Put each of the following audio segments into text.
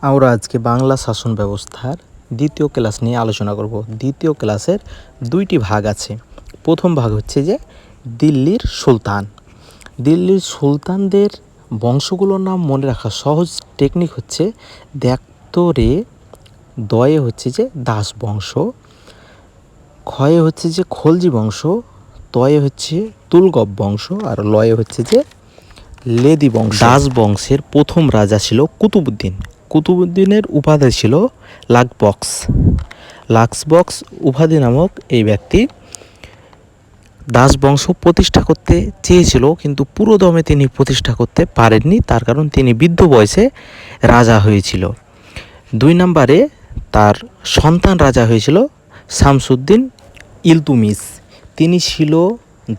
আমরা আজকে বাংলা শাসন ব্যবস্থার দ্বিতীয় ক্লাস নিয়ে আলোচনা করব। দ্বিতীয় ক্লাসের দুইটি ভাগ আছে। প্রথম ভাগ হচ্ছে যে দিল্লির সুলতান। দিল্লির সুলতানদের বংশগুলোর নাম মনে রাখা সহজ টেকনিক হচ্ছে দ্যাক্তরে, দয়ে হচ্ছে যে দাস বংশ, ক্ষয়ে হচ্ছে যে খলজি বংশ, তয়ে হচ্ছে তুলগব বংশ, আর লয়ে হচ্ছে যে লেদি বংশ। দাস বংশের প্রথম রাজা ছিল কুতুবউদ্দিন। কুতুবউদ্দিনের উপাধি ছিল লাক্সবক্স। লাক্সবক্স উপাধি নামক এই ব্যক্তি দাস বংশ প্রতিষ্ঠা করতে চেয়েছিল, কিন্তু পুরো দমে তিনি প্রতিষ্ঠা করতে পারেননি। তার কারণ তিনি বৃদ্ধ বয়সে রাজা হয়েছিল। 2 নম্বরে তার সন্তান রাজা হয়েছিল শামসুদ্দিন ইলতুমিশ। তিনি ছিল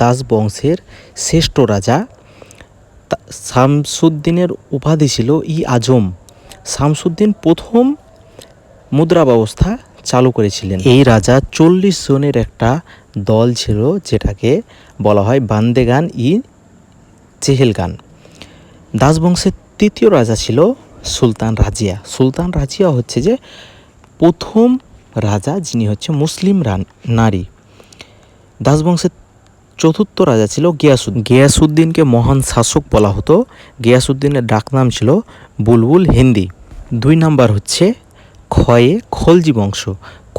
দাস বংশের শ্রেষ্ঠ রাজা। শামসুদ্দিনের উপাধি ছিল ই আজম। শামসুদ্দিন প্রথম মুদ্রা ব্যবস্থা চালু করেছিলেন। এই রাজা 40 জনের একটা দল ছিল, যেটাকে বলা হয় বান্দেগান ই চেহেলগান। দাস বংশের তৃতীয় রাজা ছিল সুলতান রাজিয়া। সুলতান রাজিয়া হচ্ছে যে প্রথম রাজা, যিনি হচ্ছে মুসলিম নারী। দাস বংশের চতুর্থ রাজা ছিল গিয়াসুদ্দিন। গিয়াসুদ্দিনকে মহান শাসক বলা হতো। গিয়াসুদ্দিনের ডাকনাম ছিল বুলবুল হিন্দি। 2 নাম্বার হচ্ছে ক্ষয়ে খলজি বংশ।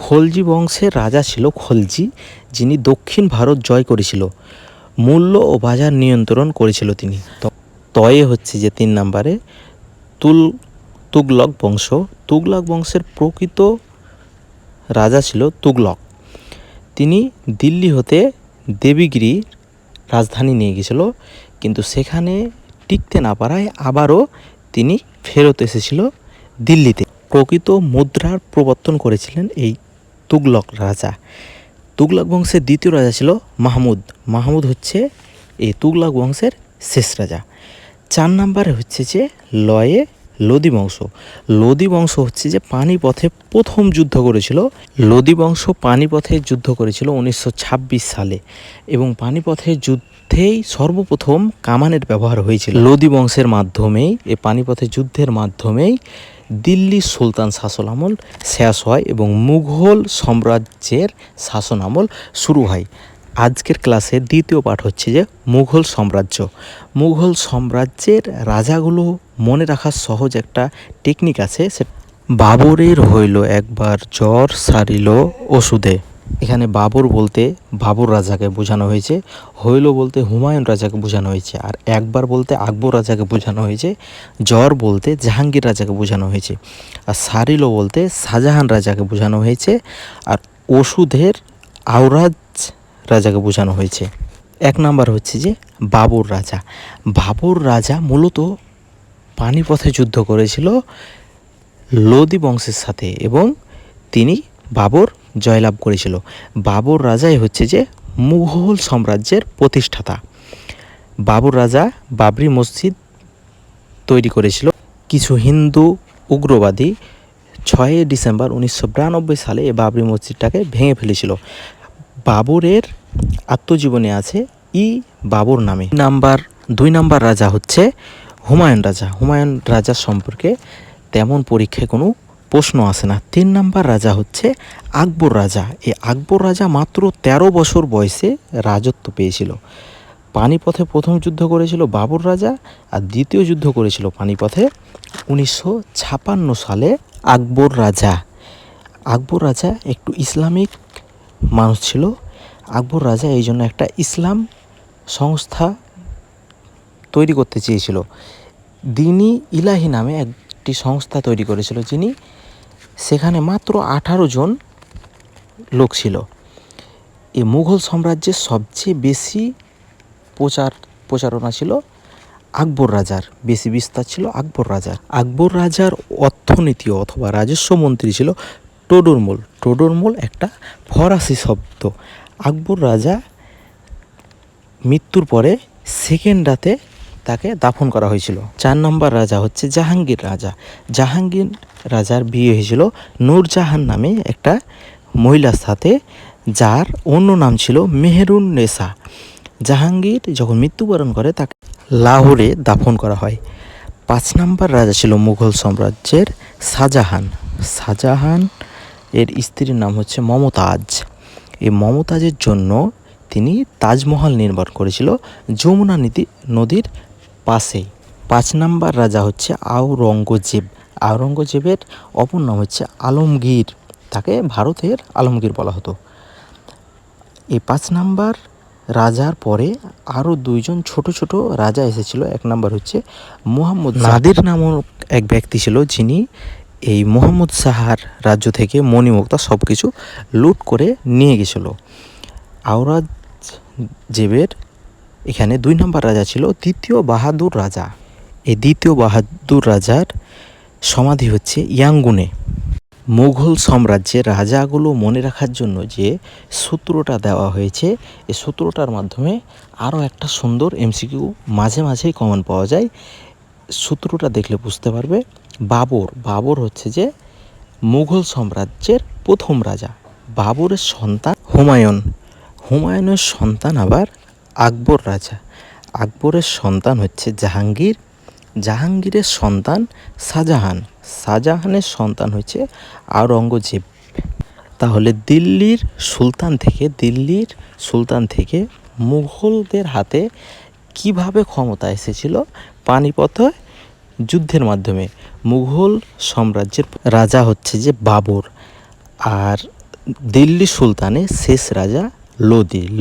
খলজি বংশের রাজা ছিল খলজি, যিনি দক্ষিণ ভারত জয় করেছিল। মূল্য ও বাজার নিয়ন্ত্রণ করেছিল তিনি। তয়ে হচ্ছে যে 3 নম্বরে তুগলক বংশ। তুগলক বংশের প্রকৃত রাজা ছিল তুগলক। তিনি দিল্লি হতে দেবগিরি রাজধানী নিয়ে গেছিল, কিন্তু সেখানে টিকতে না পারায় আবারও তিনি ফেরত এসেছিল দিল্লিতে। প্রকৃত মুদ্রার প্রবর্তন করেছিলেন এই তুগলক রাজা। তুগলক বংশের দ্বিতীয় রাজা ছিল মাহমুদ। মাহমুদ হচ্ছে এই তুগলক বংশের শেষ রাজা। 4 নম্বরে হচ্ছে যে লয়ে লোদি বংশ। লোদি বংশ হচ্ছে যে পানিপথে প্রথম যুদ্ধ করেছিল। লোদি বংশ পানিপথে যুদ্ধ করেছিল 1926 সালে, এবং পানিপথের যুদ্ধেই সর্বপ্রথম কামানের ব্যবহার হয়েছিল। লোদি বংশের মাধ্যমেই, এই পানিপথের যুদ্ধের মাধ্যমেই দিল্লির সুলতান শাসন আমল শেষ হয় এবং মুঘল সাম্রাজ্যের শাসন আমল শুরু হয়। আজকের ক্লাসের দ্বিতীয় পাঠ হচ্ছে যে মুঘল সাম্রাজ্য। মুঘল সাম্রাজ্যের রাজাগুলো মনে রাখার সহজ একটা টেকনিক আছে। বাবরের হইল একবার জ্বর সারিল ওষুধে। এখানে বাবর বলতে বাবর রাজাকে বোঝানো হয়েছে, হইল বলতে হুমায়ুন রাজাকে বোঝানো হয়েছে, আর একবার বলতে আকবর রাজাকে বোঝানো হয়েছে, জ্বর বলতে জাহাঙ্গীর রাজাকে বোঝানো হয়েছে, আর সারিল বলতে শাহজাহান রাজাকে বোঝানো হয়েছে, আর ওষুধের আওরাজ রাজাকে বোঝানো হয়েছে। 1 নাম্বার হচ্ছে যে বাবর রাজা। বাবর রাজা মূলত পানিপথে যুদ্ধ করেছিল লোদি বংশের সাথে, এবং তিনি বাবর জয়লাভ করেছিল। বাবর রাজাই হচ্ছে যে মুঘল সাম্রাজ্যের প্রতিষ্ঠাতা। বাবর রাজা বাবরি মসজিদ তৈরি করেছিল। কিছু হিন্দু উগ্রবাদী 6 ডিসেম্বর 1992 সালে এই বাবরি মসজিদটাকে ভেঙে ফেলেছিল। বাবরের আত্মজীবনী আছে ই বাবর নামে। 2 নাম্বার রাজা হচ্ছে হুমায়ুন রাজা। হুমায়ুন রাজা সম্পর্কে তেমন পরীক্ষায় কোনো প্রশ্ন আসে না। 3 নাম্বার রাজা হচ্ছে আকবর রাজা। এই আকবর রাজা মাত্র 13 বছর বয়সে রাজত্ব পেয়েছিল। পানিপথে প্রথম যুদ্ধ করেছিল বাবর রাজা, আর দ্বিতীয় যুদ্ধ করেছিল পানিপথে 1956 সালে আকবর রাজা। আকবর রাজা একটু ইসলামিক মানুষ ছিল। আকবর রাজা এই জন্য একটা ইসলাম সংস্থা তৈরি করতে চেয়েছিল। দিনী ইলাহি নামে একটি সংস্থা তৈরি করেছিল, যিনি সেখানে মাত্র 18 জন লোক ছিল। এই মুঘল সাম্রাজ্যের সবচেয়ে বেশি প্রচারণা ছিল আকবর রাজার, বেশি বিস্তার ছিল আকবর রাজার। আকবর রাজার অর্থনীতি অথবা রাজস্ব মন্ত্রী ছিল টোডরমল। টোডরমল একটা ফরাসি শব্দ। আকবর রাজা মৃত্যুর পরে সেকেন্ড রাতে তাকে দাফন করা হয়েছিল। 4 নম্বর রাজা হচ্ছে জাহাঙ্গীর রাজা। জাহাঙ্গীর রাজার বিয়ে হয়েছিল নূরজাহান নামে একটা মহিলার সাথে, যার অন্য নাম ছিল মেহেরুন নেসা। জাহাঙ্গীর যখন মৃত্যুবরণ করে তাকে লাহোরে দাফন করা হয়। 5 নম্বর রাজা ছিল মুঘল সাম্রাজ্যের শাহজাহান। শাহজাহান এর স্ত্রীর নাম হচ্ছে মমতাজ। এই মমতাজের জন্য তিনি তাজমহল নির্মাণ করেছিল যমুনা নদীর পাশেই। 5 নম্বর রাজা হচ্ছে আওরঙ্গজেব। আওরঙ্গজেবের অপর নাম হচ্ছে আলমগীর, তাকে ভারতের আলমগীর বলা হতো। এই 5 নম্বর রাজার পরে আরও 2জন ছোট ছোট রাজা এসেছিল। 1 নম্বর হচ্ছে মুহাম্মদ নাদির নামক এক ব্যক্তি ছিল, যিনি এই মুহাম্মদ শাহর রাজ্য থেকে মণিমুক্তা সব কিছু লুট করে নিয়ে গেছিল। আওরঙ্গজেবের এখানে 2 নম্বর রাজা ছিল দ্বিতীয় বাহাদুর রাজা। এই দ্বিতীয় বাহাদুর রাজার সমাধি হচ্ছে ইয়াঙ্গুনে। মুঘল সাম্রাজ্যের রাজাগুলো মনে রাখার জন্য যে সূত্রটা দেওয়া হয়েছে, এই সূত্রটার মাধ্যমে আরও একটা সুন্দর এমসিকিউ মাঝে মাঝেই কমন পাওয়া যায়। সূত্রটা দেখলে বুঝতে পারবে। বাবর হচ্ছে যে মুঘল সাম্রাজ্যের প্রথম রাজা। বাবরের সন্তান হুমায়ুনের সন্তান আবার আকবর রাজা। আকবরের সন্তান হচ্ছে জাহাঙ্গীরের সন্তান শাহজাহানের সন্তান হচ্ছে আওরঙ্গজেব। তাহলে দিল্লির সুলতান থেকে মুঘলদের হাতে কিভাবে ক্ষমতা এসেছিল? পানিপথ যুদ্ধের মাধ্যমে। মুঘল সাম্রাজ্যের রাজা হচ্ছে যে বাবর, আর দিল্লি সুলতানের শেষ রাজা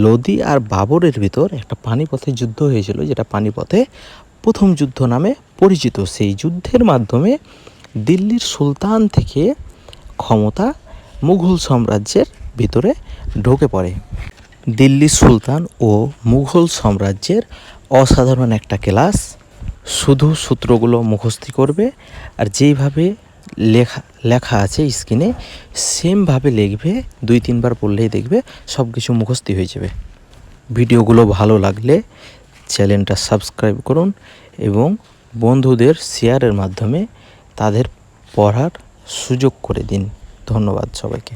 লোদি আর বাবরের ভিতর একটা পানিপথের যুদ্ধ হয়েছিল, যেটা পানিপথে প্রথম যুদ্ধ নামে পরিচিত। সেই যুদ্ধের মাধ্যমে দিল্লির সুলতান থেকে ক্ষমতা মুঘল সাম্রাজ্যের ভিতরে ঢুকে পড়ে। দিল্লি সুলতান ও মুঘল সাম্রাজ্যের অসাধারণ একটা ক্লাস। শুধু সূত্রগুলো মুখস্থ করবে, আর যেইভাবে লেখা আছে স্ক্রিনে সেমভাবে লিখবে। 2-3 বার পড়লেই দেখবে সব কিছু মুখস্থ হয়ে যাবে। ভিডিওগুলো ভালো লাগলে চ্যানেলটা সাবস্ক্রাইব করুন এবং বন্ধুদের শেয়ারের মাধ্যমে তাদের পড়ার সুযোগ করে দিন। ধন্যবাদ সবাইকে।